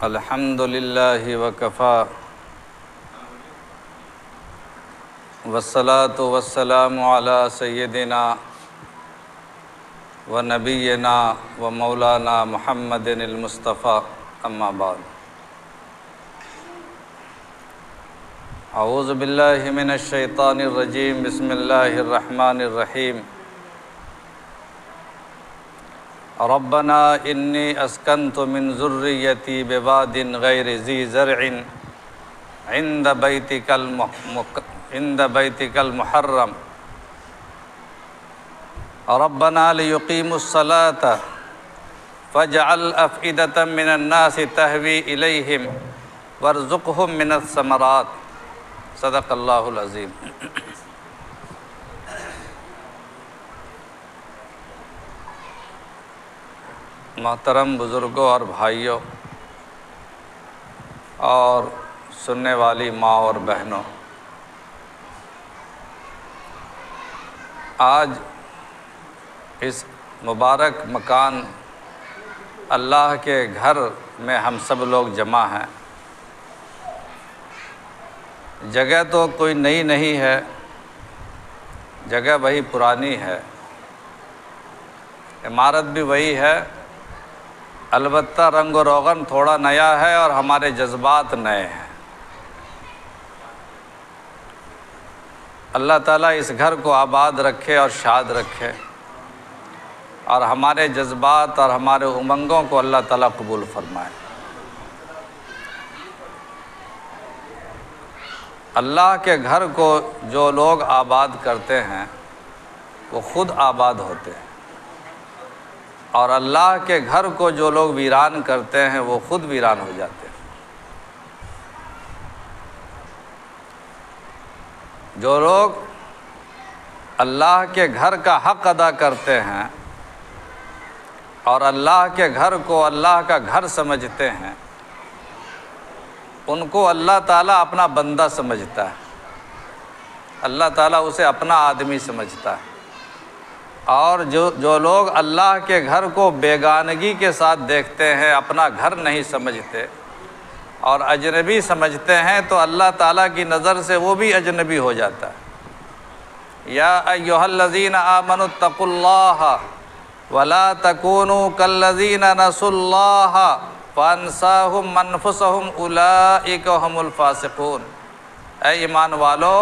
الحمد للہ وکفا والصلاة والسلام علی سیدنا و نبینا و مولانا محمد المصطفیٰ اما بعد اعوذ باللہ من الشیطان الرجیم بسم اللہ الرحمن الرحیم ربنا انی اسکنت من ذریتی بواد غیر ذی زرع عند بیتک المحرم ربنا لیقیموا الصلاة فاجعل افئدة من الناس تہوی الیہم وارزقہم من الثمرات صدق اللہ العظیم۔ محترم بزرگوں اور بھائیوں اور سننے والی ماں اور بہنوں، آج اس مبارک مکان اللہ کے گھر میں ہم سب لوگ جمع ہیں۔ جگہ تو کوئی نئی نہیں ہے، جگہ وہی پرانی ہے، عمارت بھی وہی ہے، البتہ رنگ و روغن تھوڑا نیا ہے اور ہمارے جذبات نئے ہیں۔ اللہ تعالیٰ اس گھر کو آباد رکھے اور شاد رکھے، اور ہمارے جذبات اور ہمارے امنگوں کو اللہ تعالیٰ قبول فرمائے۔ اللہ کے گھر کو جو لوگ آباد کرتے ہیں وہ خود آباد ہوتے ہیں، اور اللہ کے گھر کو جو لوگ ویران کرتے ہیں وہ خود ویران ہو جاتے ہیں۔ جو لوگ اللہ کے گھر کا حق ادا کرتے ہیں اور اللہ کے گھر کو اللہ کا گھر سمجھتے ہیں، ان کو اللہ تعالیٰ اپنا بندہ سمجھتا ہے، اللہ تعالیٰ اسے اپنا آدمی سمجھتا ہے۔ اور جو لوگ اللہ کے گھر کو بیگانگی کے ساتھ دیکھتے ہیں، اپنا گھر نہیں سمجھتے اور اجنبی سمجھتے ہیں، تو اللہ تعالیٰ کی نظر سے وہ بھی اجنبی ہو جاتا ہے۔ یا ایھا الذین آمنوا اتقوا اللہ ولا تکونوا کالذین نسوا اللہ فانساہم انفسہم اولئک ھم الفاسقون۔ اے ایمان والو،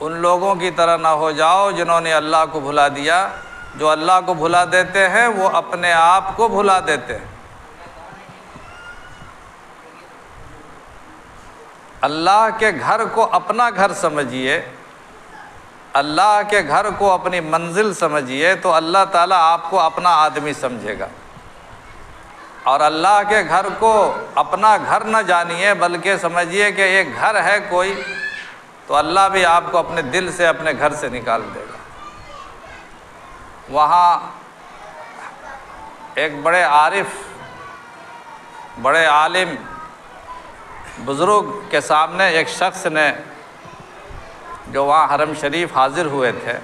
ان لوگوں کی طرح نہ ہو جاؤ جنہوں نے اللہ کو بھلا دیا۔ جو اللہ کو بھلا دیتے ہیں وہ اپنے آپ کو بھلا دیتے ہیں۔ اللہ کے گھر کو اپنا گھر سمجھیے، اللہ کے گھر کو اپنی منزل سمجھیے، تو اللہ تعالیٰ آپ کو اپنا آدمی سمجھے گا۔ اور اللہ کے گھر کو اپنا گھر نہ جانیے، بلکہ سمجھیے کہ ایک گھر ہے کوئی، تو اللہ بھی آپ کو اپنے دل سے، اپنے گھر سے نکال دے گا۔ وہاں ایک بڑے عارف، بڑے عالم بزرگ کے سامنے ایک شخص نے، جو وہاں حرم شریف حاضر ہوئے تھے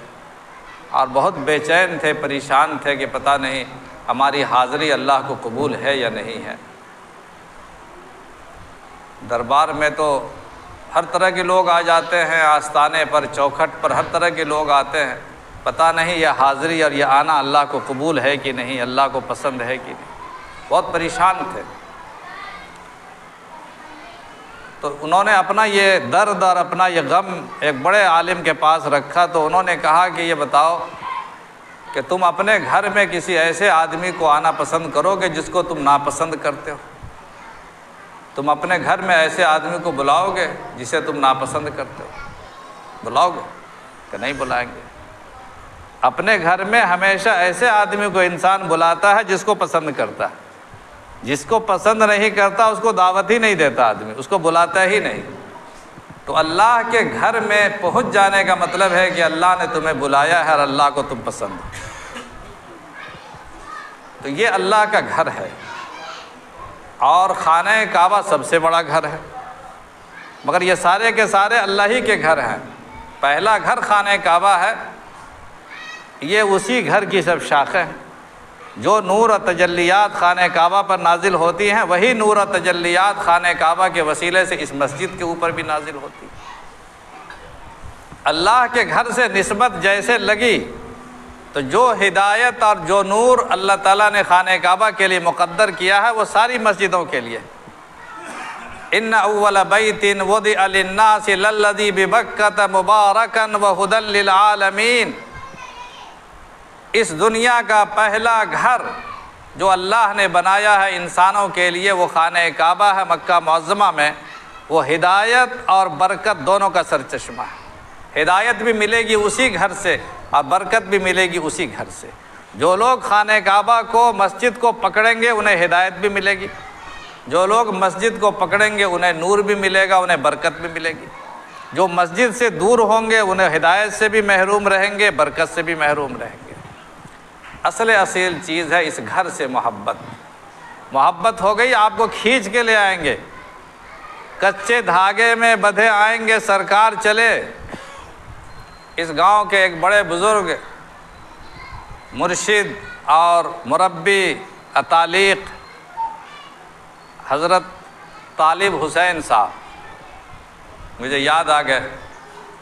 اور بہت بے چین تھے، پریشان تھے کہ پتہ نہیں ہماری حاضری اللہ کو قبول ہے یا نہیں ہے۔ دربار میں تو ہر طرح کے لوگ آ جاتے ہیں، آستانے پر، چوکھٹ پر ہر طرح کے لوگ آتے ہیں، پتہ نہیں یہ حاضری اور یہ آنا اللہ کو قبول ہے کہ نہیں، اللہ کو پسند ہے کہ نہیں۔ بہت پریشان تھے۔ تو انہوں نے اپنا یہ درد اور اپنا یہ غم ایک بڑے عالم کے پاس رکھا، تو انہوں نے کہا کہ یہ بتاؤ کہ تم اپنے گھر میں کسی ایسے آدمی کو آنا پسند کرو کہ جس کو تم ناپسند کرتے ہو؟ تم اپنے گھر میں ایسے آدمی کو بلاؤ گے جسے تم ناپسند کرتے ہو؟ بلاؤ گے کہ نہیں بلائیں گے؟ اپنے گھر میں ہمیشہ ایسے آدمی کو انسان بلاتا ہے جس کو پسند کرتا ہے۔ جس کو پسند نہیں کرتا اس کو دعوت ہی نہیں دیتا آدمی، اس کو بلاتا ہی نہیں۔ تو اللہ کے گھر میں پہنچ جانے کا مطلب ہے کہ اللہ نے تمہیں بلایا ہے اور اللہ کو تم پسند ہو۔ تو یہ اللہ کا گھر ہے، اور خانہ کعبہ سب سے بڑا گھر ہے، مگر یہ سارے کے سارے اللہ ہی کے گھر ہیں۔ پہلا گھر خانہ کعبہ ہے، یہ اسی گھر کی سب شاخیں ہیں۔ جو نور و تجلیات خانہ کعبہ پر نازل ہوتی ہیں وہی نور و تجلیات خانہ کعبہ کے وسیلے سے اس مسجد کے اوپر بھی نازل ہوتی ہیں۔ اللہ کے گھر سے نسبت جیسے لگی تو جو ہدایت اور جو نور اللہ تعالیٰ نے خانہ کعبہ کے لیے مقدر کیا ہے وہ ساری مسجدوں کے لیے۔ ان اول بیت وضع للناس للذی ببکۃ مبارکا وہدی للعالمین، اس دنیا کا پہلا گھر جو اللہ نے بنایا ہے انسانوں کے لیے وہ خانہ کعبہ ہے مکہ معظمہ میں، وہ ہدایت اور برکت دونوں کا سرچشمہ ہے۔ ہدایت بھی ملے گی اسی گھر سے اور برکت بھی ملے گی اسی گھر سے۔ جو لوگ خانہ کعبہ کو مسجد کو پکڑیں گے انہیں ہدایت بھی ملے گی، جو لوگ مسجد کو پکڑیں گے انہیں نور بھی ملے گا، انہیں برکت بھی ملے گی۔ جو مسجد سے دور ہوں گے انہیں ہدایت سے بھی محروم رہیں گے، برکت سے بھی محروم رہیں گے۔ اصل چیز ہے اس گھر سے محبت ہو گئی آپ کو کھینچ کے لے آئیں گے، کچے دھاگے میں بدھے آئیں گے سرکار چلے۔ اس گاؤں کے ایک بڑے بزرگ مرشد اور مربی اتالیق حضرت طالب حسین صاحب مجھے یاد آ گئے،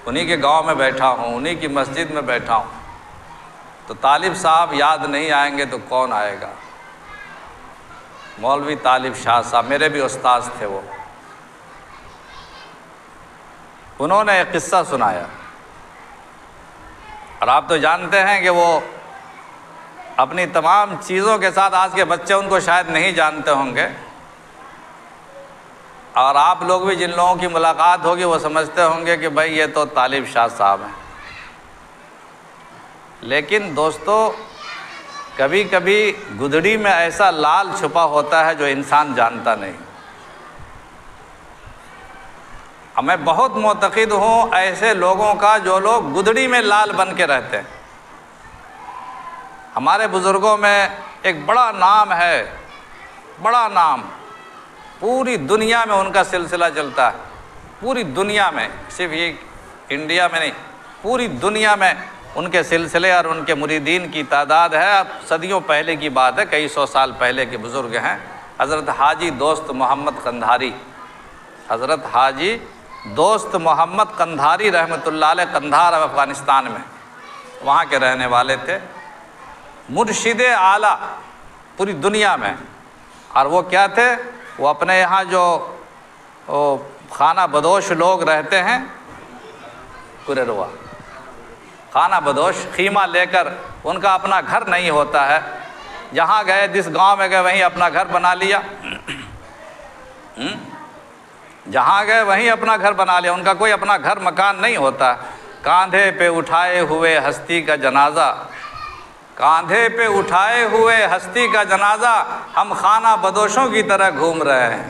انہی کے گاؤں میں بیٹھا ہوں، انہی کی مسجد میں بیٹھا ہوں، تو طالب صاحب یاد نہیں آئیں گے تو کون آئے گا؟ مولوی طالب شاہ صاحب میرے بھی استاذ تھے، وہ انہوں نے ایک قصہ سنایا، اور آپ تو جانتے ہیں کہ وہ اپنی تمام چیزوں کے ساتھ، آج کے بچے ان کو شاید نہیں جانتے ہوں گے، اور آپ لوگ بھی جن لوگوں کی ملاقات ہوگی وہ سمجھتے ہوں گے کہ بھائی یہ تو طالب شاہ صاحب ہیں۔ لیکن دوستو کبھی کبھی گدڑی میں ایسا لال چھپا ہوتا ہے جو انسان جانتا نہیں۔ میں بہت معتقد ہوں ایسے لوگوں کا جو لوگ گدڑی میں لال بن کے رہتے ہیں۔ ہمارے بزرگوں میں ایک بڑا نام ہے، بڑا نام، پوری دنیا میں ان کا سلسلہ چلتا ہے، پوری دنیا میں، صرف یہ انڈیا میں نہیں، پوری دنیا میں ان کے سلسلے اور ان کے مریدین کی تعداد ہے۔ اب صدیوں پہلے کی بات ہے، کئی سو سال پہلے کے بزرگ ہیں، حضرت حاجی دوست محمد قندھاری، حضرت حاجی دوست محمد قندھاری رحمۃ اللہ علیہ، قندھار افغانستان میں، وہاں کے رہنے والے تھے، مرشد اعلیٰ پوری دنیا میں۔ اور وہ کیا تھے؟ وہ اپنے یہاں جو خانہ بدوش لوگ رہتے ہیں، کرروا خانہ بدوش، خیمہ لے کر، ان کا اپنا گھر نہیں ہوتا ہے، جہاں گئے جس گاؤں میں گئے وہیں اپنا گھر بنا لیا، جہاں گئے وہیں اپنا گھر بنا لیا، ان کا کوئی اپنا گھر مکان نہیں ہوتا۔ کاندھے پہ اٹھائے ہوئے ہستی کا جنازہ، کاندھے پہ اٹھائے ہوئے ہستی کا جنازہ، ہم خانہ بدوشوں کی طرح گھوم رہے ہیں۔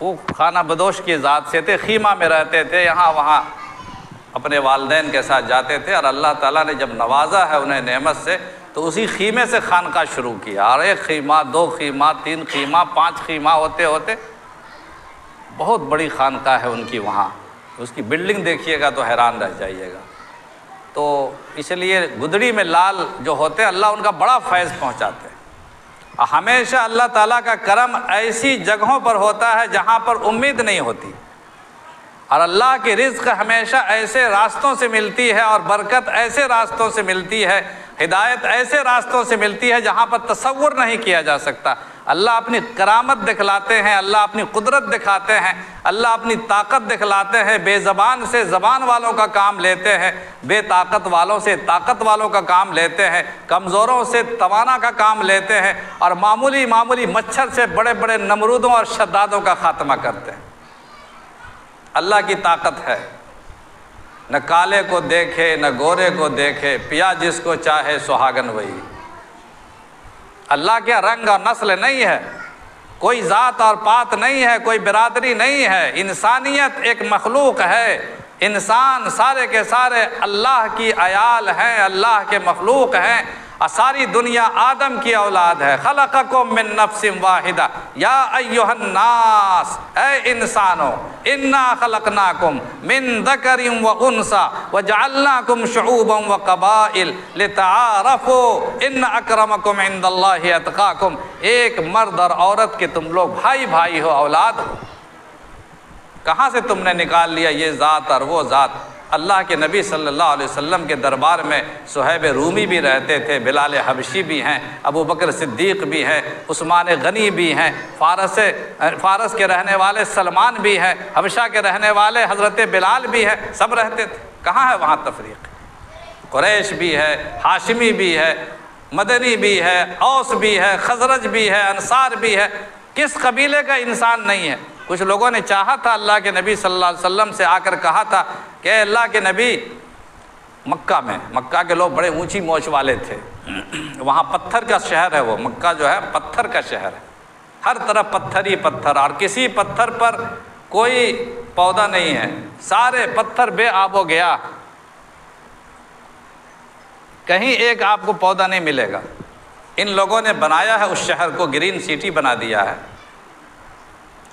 وہ خانہ بدوش کی ذات سے تھے، خیمہ میں رہتے تھے، یہاں وہاں اپنے والدین کے ساتھ جاتے تھے، اور اللہ تعالیٰ نے جب نوازا ہے انہیں نعمت سے تو اسی خیمے سے خانقاہ شروع کیا، اور ایک خیمہ، دو خیمہ، تین خیمہ، 5 خیمہ ہوتے ہوتے بہت بڑی خانقاہ ہے ان کی وہاں، اس کی بلڈنگ دیکھیے گا تو حیران رہ جائیے گا۔ تو اس لیے گدڑی میں لال جو ہوتے ہیں اللہ ان کا بڑا فیض پہنچاتے ہیں۔ ہمیشہ اللہ تعالیٰ کا کرم ایسی جگہوں پر ہوتا ہے جہاں پر امید نہیں ہوتی، اور اللہ کی رزق ہمیشہ ایسے راستوں سے ملتی ہے، اور برکت ایسے راستوں سے ملتی ہے، ہدایت ایسے راستوں سے ملتی ہے جہاں پر تصور نہیں کیا جا سکتا۔ اللہ اپنی کرامت دکھلاتے ہیں، اللہ اپنی قدرت دکھاتے ہیں، اللہ اپنی طاقت دکھلاتے ہیں، بے زبان سے زبان والوں کا کام لیتے ہیں، بے طاقت والوں سے طاقت والوں کا کام لیتے ہیں، کمزوروں سے توانا کا کام لیتے ہیں، اور معمولی مچھر سے بڑے بڑے نمرودوں اور شدادوں کا خاتمہ کرتے ہیں۔ اللہ کی طاقت ہے، نہ کالے کو دیکھے نہ گورے کو دیکھے، پیا جس کو چاہے سہاگن وہی۔ اللہ کے رنگ اور نسل نہیں ہے، کوئی ذات اور پات نہیں ہے، کوئی برادری نہیں ہے، انسانیت ایک مخلوق ہے، انسان سارے کے سارے اللہ کی عیال ہیں، اللہ کے مخلوق ہیں۔ ساری دنیا آدم کی اولاد ہے۔ خلقکم من نفس واحدہ یا ایھا الناس، اے انسانو، انا خلقناکم من ذکر و انثی وجعلناکم شعوبا وقبائل لتعارفوا ان اکرمکم عند اللہ اتقاکم۔ ایک مرد اور عورت کے تم لوگ بھائی بھائی ہو، اولاد ہو۔ کہاں سے تم نے نکال لیا یہ ذات اور وہ ذات؟ اللہ کے نبی صلی اللہ علیہ وسلم کے دربار میں صہیب رومی بھی رہتے تھے، بلال حبشی بھی ہیں، ابو بکر صدیق بھی ہیں، عثمان غنی بھی ہیں، فارس کے رہنے والے سلمان بھی ہیں، حبشہ کے رہنے والے حضرت بلال بھی ہیں، سب رہتے تھے۔ کہاں ہے وہاں تفریق؟ قریش بھی ہے، ہاشمی بھی ہے، مدنی بھی ہے، اوس بھی ہے، خزرج بھی ہے، انصار بھی ہے۔ کس قبیلے کا انسان نہیں ہے؟ کچھ لوگوں نے چاہا تھا اللہ کے نبی صلی اللہ علیہ وسلم سے آ کر کہا تھا کہ اے اللہ کے نبی، مکہ کے لوگ بڑے اونچی موچ والے تھے، وہاں پتھر کا شہر ہے، وہ مکہ جو ہے پتھر کا شہر ہے، ہر طرف پتھر ہی پتھر، اور کسی پتھر پر کوئی پودا نہیں ہے، سارے پتھر بے آب و گیا، کہیں ایک آپ کو پودا نہیں ملے گا۔ ان لوگوں نے بنایا ہے اس شہر کو، گرین سٹی بنا دیا ہے،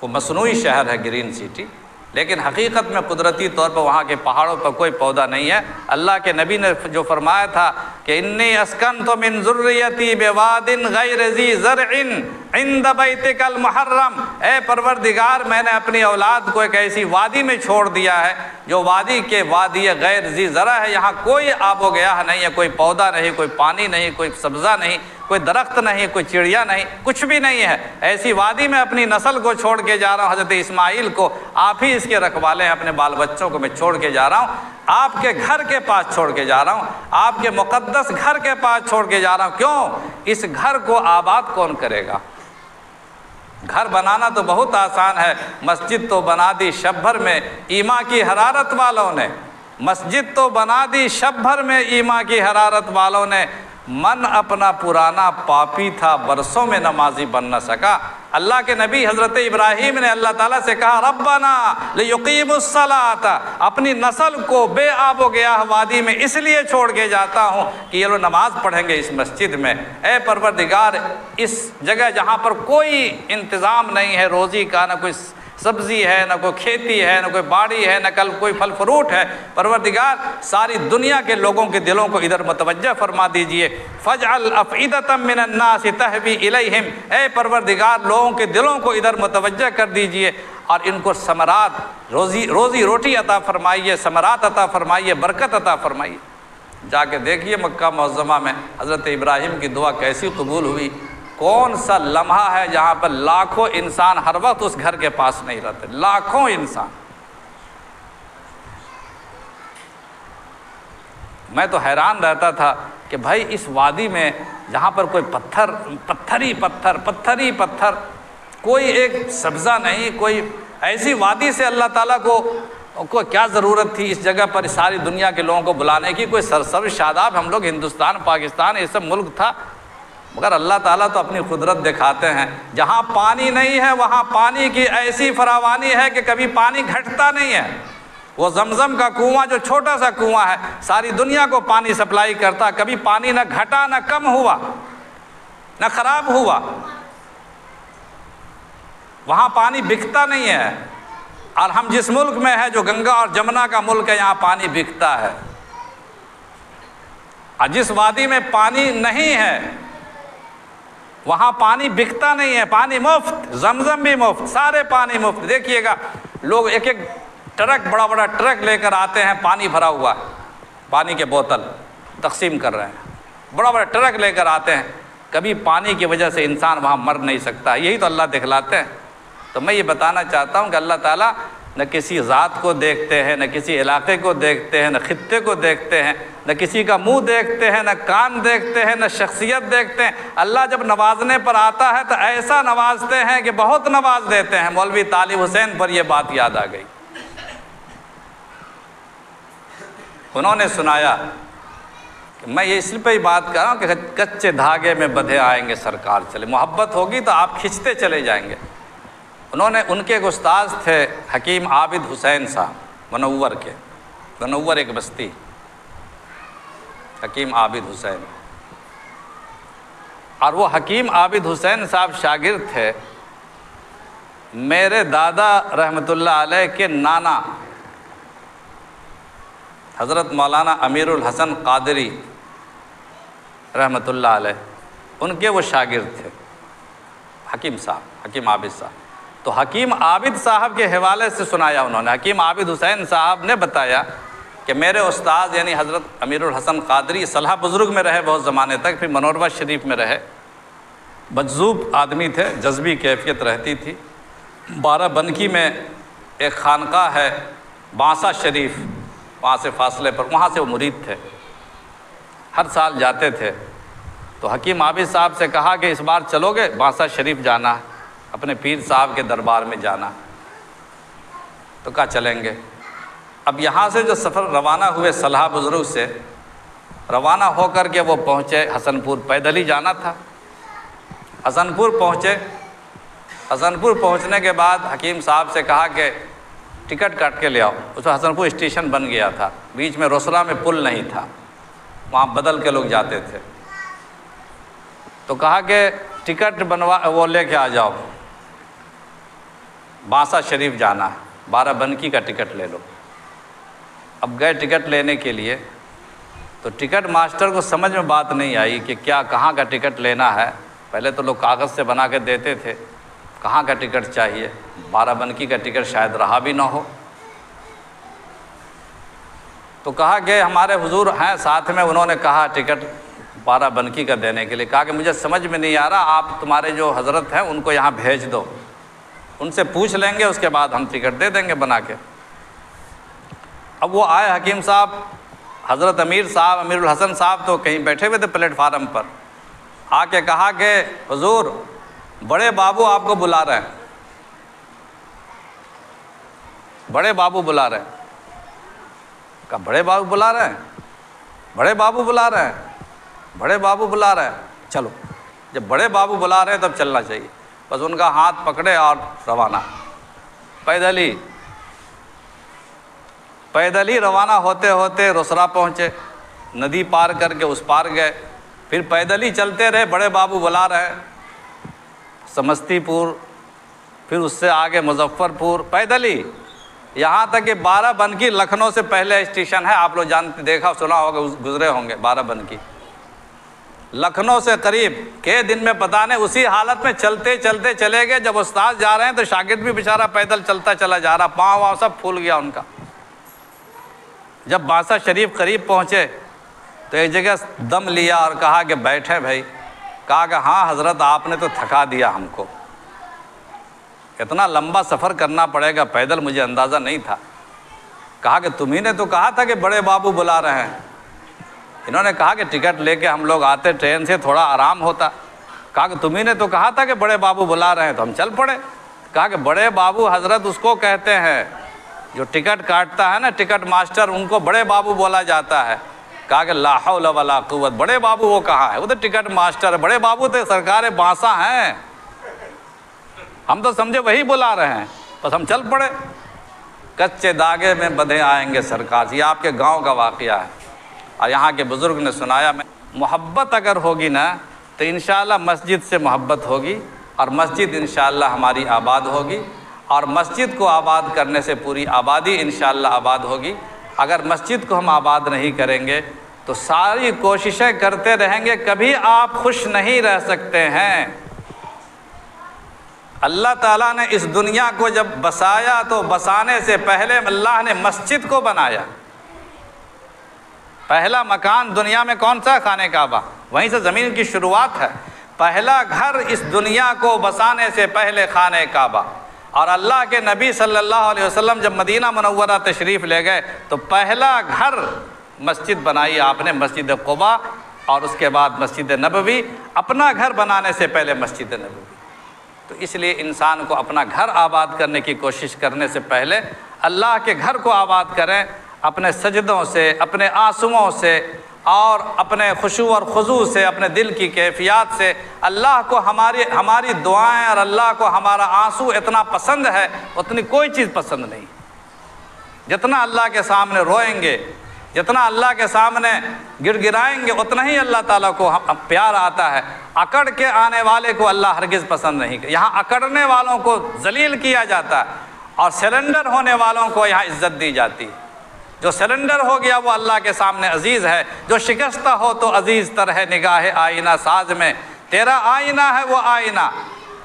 وہ مصنوعی شہر ہے گرین سٹی، لیکن حقیقت میں قدرتی طور پر وہاں کے پہاڑوں پر کوئی پودا نہیں ہے۔ اللہ کے نبی نے جو فرمایا تھا کہ انی اسکنت من ذریتی بواد غیر ذی زرع عند بیتک المحرم، اے پروردگار میں نے اپنی اولاد کو ایک ایسی وادی میں چھوڑ دیا ہے جو وادی کے وادی غیر ذی زرع ہے، یہاں کوئی آب و گیاہ نہیں ہے، کوئی پودا نہیں، کوئی پانی نہیں، کوئی سبزہ نہیں، کوئی درخت نہیں، کوئی چڑیا نہیں، کچھ بھی نہیں ہے۔ ایسی وادی میں اپنی نسل کو چھوڑ کے جا رہا ہوں، حضرت اسماعیل کو آپ ہی اس کے رکھوالے ہیں، اپنے بال بچوں کو میں چھوڑ کے جا رہا ہوں، آپ کے گھر کے پاس چھوڑ کے جا رہا ہوں، آپ کے مقدس گھر کے پاس چھوڑ کے جا رہا ہوں۔ کیوں؟ اس گھر کو آباد کون کرے گا؟ گھر بنانا تو بہت آسان ہے، مسجد تو بنا دی شب بھر میں ایما کی حرارت والوں نے، مسجد تو بنا دی شب بھر میں ایما کی حرارت والوں نے، من اپنا پرانا پاپی تھا، برسوں میں نمازی بن نہ سکا۔ اللہ کے نبی حضرت ابراہیم نے اللہ تعالیٰ سے کہا ربنا لیقیموا الصلاۃ، اپنی نسل کو بے آب و گیاہ وادی میں اس لیے چھوڑ کے جاتا ہوں کہ یہ لوگ نماز پڑھیں گے اس مسجد میں۔ اے پروردگار، اس جگہ جہاں پر کوئی انتظام نہیں ہے روزی کا، نہ کوئی سبزی ہے، نہ کوئی کھیتی ہے، نہ کوئی باڑی ہے، نہ کل کوئی پھل فروٹ ہے، پروردگار ساری دنیا کے لوگوں کے دلوں کو ادھر متوجہ فرما دیجئے۔ فاجعل افئدۃ من الناس تہوی الیہم، اے پروردگار لوگوں کے دلوں کو ادھر متوجہ کر دیجئے اور ان کو ثمرات، روزی روٹی عطا فرمائیے، ثمرات عطا فرمائیے، برکت عطا فرمائیے۔ جا کے دیکھیے مکہ معظمہ میں حضرت ابراہیم کی دعا کیسی قبول ہوئی۔ کون سا لمحہ ہے جہاں پر لاکھوں انسان ہر وقت اس گھر کے پاس نہیں رہتے، لاکھوں انسان۔ میں تو حیران رہتا تھا کہ بھائی اس وادی میں جہاں پر کوئی پتھر ہی پتھر، کوئی ایک سبزہ نہیں، کوئی ایسی وادی سے اللہ تعالیٰ کو کیا ضرورت تھی اس جگہ پر ساری دنیا کے لوگوں کو بلانے کی؟ کوئی سرسبز شاداب ہم لوگ ہندوستان پاکستان یہ سب ملک تھا، مگر اللہ تعالیٰ تو اپنی قدرت دکھاتے ہیں۔ جہاں پانی نہیں ہے وہاں پانی کی ایسی فراوانی ہے کہ کبھی پانی گھٹتا نہیں ہے۔ وہ زمزم کا کنواں جو چھوٹا سا کنواں ہے ساری دنیا کو پانی سپلائی کرتا، کبھی پانی نہ گھٹا، نہ کم ہوا، نہ خراب ہوا۔ وہاں پانی بکتا نہیں ہے، اور ہم جس ملک میں ہے جو گنگا اور جمنا کا ملک ہے یہاں پانی بکتا ہے، اور جس وادی میں پانی نہیں ہے وہاں پانی بکتا نہیں ہے، پانی مفت، زمزم بھی مفت، سارے پانی مفت۔ دیکھیے گا لوگ ایک ٹرک، بڑا ٹرک لے کر آتے ہیں، پانی بھرا ہوا ہے، پانی کے بوتل تقسیم کر رہے ہیں، بڑا ٹرک لے کر آتے ہیں، کبھی پانی کی وجہ سے انسان وہاں مر نہیں سکتا، یہی تو اللہ دکھلاتے ہیں۔ تو میں یہ بتانا چاہتا ہوں کہ اللہ تعالیٰ نہ کسی ذات کو دیکھتے ہیں، نہ کسی علاقے کو دیکھتے ہیں، نہ خطے کو دیکھتے ہیں، نہ کسی کا منہ دیکھتے ہیں، نہ کان دیکھتے ہیں، نہ شخصیت دیکھتے ہیں۔ اللہ جب نوازنے پر آتا ہے تو ایسا نوازتے ہیں کہ بہت نواز دیتے ہیں۔ مولوی طالب حسین پر یہ بات یاد آ گئی، انہوں نے سنایا کہ میں یہ اس پہ ہی بات کر رہا ہوں کہ کچے دھاگے میں بدھے آئیں گے سرکار چلے، محبت ہوگی تو آپ کھنچتے چلے جائیں گے۔ ان کے ایک استاذ تھے حکیم عابد حسین صاحب، منور ایک بستی، حکیم عابد حسین، اور وہ حکیم عابد حسین صاحب شاگرد تھے میرے دادا رحمۃ اللہ علیہ کے نانا حضرت مولانا امیر الحسن قادری رحمۃ اللہ علیہ، ان کے وہ شاگرد تھے حکیم صاحب، حکیم عابد صاحب۔ تو حکیم عابد صاحب کے حوالے سے سنایا انہوں نے، حکیم عابد حسین صاحب نے بتایا کہ میرے استاد یعنی حضرت امیر الحسن قادری صلاح بزرگ میں رہے بہت زمانے تک، پھر منورہ شریف میں رہے، مجذوب آدمی تھے، جذبی کیفیت رہتی تھی۔ بارہ بنکی میں ایک خانقاہ ہے بانسا شریف، وہاں سے فاصلے پر، وہاں سے وہ مرید تھے، ہر سال جاتے تھے۔ تو حکیم عابد صاحب سے کہا کہ اس بار چلو گے بانسا شریف جانا، اپنے پیر صاحب کے دربار میں جانا؟ تو کہا چلیں گے۔ اب یہاں سے جو سفر روانہ ہوئے صلاح بزرگ سے، روانہ ہو کر کے وہ پہنچے حسن پور، پیدل ہی جانا تھا۔ حسن پور پہنچے، حسن پور پہنچنے کے بعد حکیم صاحب سے کہا کہ ٹکٹ کاٹ کے لے آؤ۔ اس وقت حسن پور اسٹیشن بن گیا تھا، بیچ میں روسرا میں پل نہیں تھا، وہاں بدل کے لوگ جاتے تھے۔ تو کہا کہ ٹکٹ بنوا وہ لے کے آ جاؤ، بانسا شریف جانا ہے، بارہ بنکی کا ٹکٹ لے لو۔ اب گئے ٹکٹ لینے کے لیے، تو ٹکٹ ماسٹر کو سمجھ میں بات نہیں آئی کہ کیا کہاں کا ٹکٹ لینا ہے۔ پہلے تو لوگ کاغذ سے بنا کے دیتے تھے، کہاں کا ٹکٹ چاہیے؟ بارہ بنکی کا ٹکٹ شاید رہا بھی نہ ہو۔ تو کہا کہ ہمارے حضور ہیں ساتھ میں، انہوں نے کہا ٹکٹ بارہ بنکی کا دینے کے لیے۔ کہا کہ مجھے سمجھ میں نہیں آ رہا، آپ تمہارے جو حضرت ہیں ان کو یہاں بھیج دو، ان سے پوچھ لیں گے، اس کے بعد ہم ٹکٹ دے دیں گے بنا کے۔ اب وہ آئے حکیم صاحب، حضرت امیر صاحب، امیر الحسن صاحب تو کہیں بیٹھے ہوئے تھے پلیٹ فارم پر، آ کے کہا کہ حضور بڑے بابو آپ کو بلا رہے ہیں، بڑے بابو بلا رہے ہیں۔ کہا بڑے بابو بلا رہے ہیں؟ بڑے بابو بلا رہے ہیں؟ بڑے بابو بلا رہے ہیں، چلو۔ جب بڑے بابو بلا رہے ہیں تب چلنا چاہیے۔ بس ان کا ہاتھ پکڑے اور روانہ، پیدل ہی روانہ ہوتے ہوتے روسرا پہنچے، ندی پار کر کے اس پار گئے، پھر پیدل ہی چلتے رہے، بڑے بابو بلا رہے ہیں، سمستی پور، پھر اس سے آگے مظفر پور، پیدل ہی، یہاں تک کہ بارہ بنکی لکھنؤ سے پہلے اسٹیشن ہے، آپ لوگ جانتے، دیکھا سنا ہوگا، گزرے ہوں گے بارہ بنکی، لکھنؤ سے قریب کے دن میں پتہ نہیں، اسی حالت میں چلتے چلتے چلے گئے۔ جب استاد جا رہے ہیں تو شاگرد بھی بیچارہ پیدل چلتا چلا جا رہا، پاؤں واؤں سب پھول گیا ان کا۔ جب بانسا شریف قریب پہنچے تو ایک جگہ دم لیا اور کہا کہ بیٹھے بھائی۔ کہا کہ ہاں حضرت آپ نے تو تھکا دیا ہم کو، اتنا لمبا سفر کرنا پڑے گا پیدل، مجھے اندازہ نہیں تھا۔ کہا کہ تمہیں نے تو کہا تھا کہ بڑے بابو بلا رہے ہیں۔ انہوں نے کہا کہ ٹکٹ لے کے ہم لوگ آتے ٹرین سے تھوڑا آرام ہوتا۔ کہا کہ تمہیں نے تو کہا تھا کہ بڑے بابو بلا رہے ہیں، تو ہم چل پڑے۔ کہا کہ بڑے بابو حضرت اس کو کہتے ہیں جو ٹکٹ کاٹتا ہے نا، ٹکٹ ماسٹر، ان کو بڑے بابو بولا جاتا ہے۔ کہا کہ لا حول ولا قوت، بڑے بابو وہ کہاں ہے؟ وہ تو ٹکٹ ماسٹر ہے، بڑے بابو تو سرکار بانسا ہیں، ہم تو سمجھے وہی بلا رہے ہیں، بس ہم چل پڑے۔ کچے داغے میں بدھے آئیں گے سرکار، یہ آپ کے گاؤں کا واقعہ ہے، اور یہاں کے بزرگ نے سنایا۔ میں محبت اگر ہوگی نا تو انشاءاللہ مسجد سے محبت ہوگی، اور مسجد انشاءاللہ ہماری آباد ہوگی، اور مسجد کو آباد کرنے سے پوری آبادی انشاءاللہ آباد ہوگی۔ اگر مسجد کو ہم آباد نہیں کریں گے تو ساری کوششیں کرتے رہیں گے، کبھی آپ خوش نہیں رہ سکتے ہیں۔ اللہ تعالیٰ نے اس دنیا کو جب بسایا تو بسانے سے پہلے اللہ نے مسجد کو بنایا۔ پہلا مکان دنیا میں کون سا؟ خانہ کعبہ، وہیں سے زمین کی شروعات ہے۔ پہلا گھر اس دنیا کو بسانے سے پہلے خانہ کعبہ، اور اللہ کے نبی صلی اللہ علیہ وسلم جب مدینہ منورہ تشریف لے گئے تو پہلا گھر مسجد بنائی آپ نے، مسجد قباء، اور اس کے بعد مسجد نبوی، اپنا گھر بنانے سے پہلے مسجد نبوی۔ تو اس لیے انسان کو اپنا گھر آباد کرنے کی کوشش کرنے سے پہلے اللہ کے گھر کو آباد کریں، اپنے سجدوں سے، اپنے آنسوؤں سے، اور اپنے خشوع اور خضوع سے، اپنے دل کی کیفیات سے۔ اللہ کو ہماری دعائیں اور اللہ کو ہمارا آنسو اتنا پسند ہے، اتنی کوئی چیز پسند نہیں۔ جتنا اللہ کے سامنے روئیں گے، جتنا اللہ کے سامنے گڑ گڑائیں گے اتنا ہی اللہ تعالیٰ کو پیار آتا ہے۔ اکڑ کے آنے والے کو اللہ ہرگز پسند نہیں کرتا۔ یہاں اکڑنے والوں کو ذلیل کیا جاتا ہے اور سرنڈر ہونے والوں کو یہاں عزت دی جاتی ہے۔ جو سرنڈر ہو گیا وہ اللہ کے سامنے عزیز ہے، جو شکستہ ہو تو عزیز تر ہے نگاہ آئینہ ساز میں، تیرا آئینہ ہے وہ آئینہ،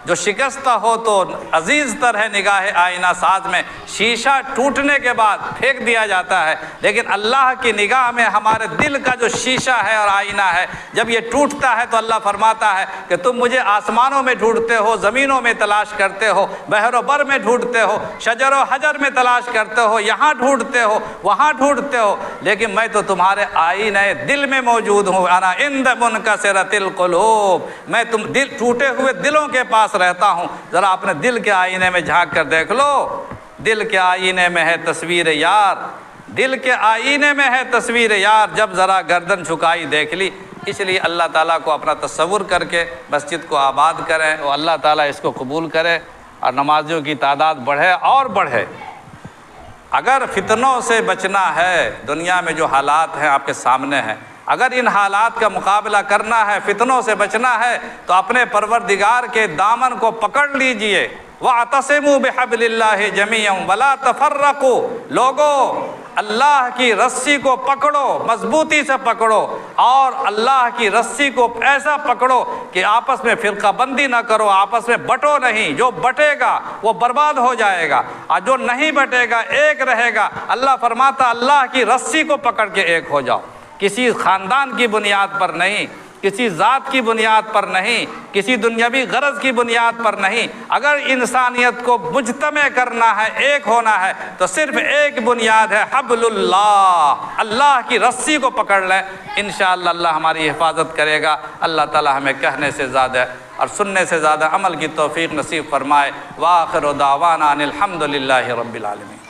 جو شکستہ ہو تو عزیز تر ہے نگاہ آئینہ ساز میں۔ شیشہ ٹوٹنے کے بعد پھینک دیا جاتا ہے، لیکن اللہ کی نگاہ میں ہمارے دل کا جو شیشہ ہے اور آئینہ ہے، جب یہ ٹوٹتا ہے تو اللہ فرماتا ہے کہ تم مجھے آسمانوں میں ڈھونڈتے ہو، زمینوں میں تلاش کرتے ہو، بحر و بر میں ڈھونڈتے ہو، شجر و حجر میں تلاش کرتے ہو، یہاں ڈھونڈتے ہو وہاں ڈھونڈتے ہو، لیکن میں تو تمہارے آئینہ دل میں موجود ہوں۔ انا عند منکسرۃ القلوب، میں تم دل ٹوٹے ہوئے دلوں کے پاس رہتا ہوں۔ ذرا اپنے دل کے آئینے میں جھانک کر دیکھ لو، دل کے آئینے میں ہے تصویر یار، دل کے آئینے میں ہے تصویر یار، جب ذرا گردن جھکائی دیکھ لی۔ اس لیے اللہ تعالیٰ کو اپنا تصور کر کے مسجد کو آباد کریں اور اللہ تعالیٰ اس کو قبول کرے اور نمازیوں کی تعداد بڑھے اور بڑھے۔ اگر فتنوں سے بچنا ہے، دنیا میں جو حالات ہیں آپ کے سامنے ہیں، اگر ان حالات کا مقابلہ کرنا ہے، فتنوں سے بچنا ہے، تو اپنے پروردگار کے دامن کو پکڑ لیجئے۔ وَاعْتَصِمُوا بِحَبْلِ اللَّهِ جَمِيعًا وَلَا تَفَرَّقُوا، لوگوں اللہ کی رسی کو پکڑو، مضبوطی سے پکڑو، اور اللہ کی رسی کو ایسا پکڑو کہ آپس میں فرقہ بندی نہ کرو، آپس میں بٹو نہیں۔ جو بٹے گا وہ برباد ہو جائے گا، اور جو نہیں بٹے گا ایک رہے گا۔ اللہ فرماتا اللہ کی رسی کو پکڑ کے ایک ہو جاؤ، کسی خاندان کی بنیاد پر نہیں، کسی ذات کی بنیاد پر نہیں، کسی دنیاوی غرض کی بنیاد پر نہیں۔ اگر انسانیت کو مجتمع کرنا ہے، ایک ہونا ہے، تو صرف ایک بنیاد ہے، حبل اللہ، اللہ کی رسی کو پکڑ لیں۔ انشاءاللہ اللہ ہماری حفاظت کرے گا۔ اللہ تعالی ہمیں کہنے سے زیادہ اور سننے سے زیادہ عمل کی توفیق نصیب فرمائے۔ وآخر دعوانا ان الحمد للہ رب العالمین۔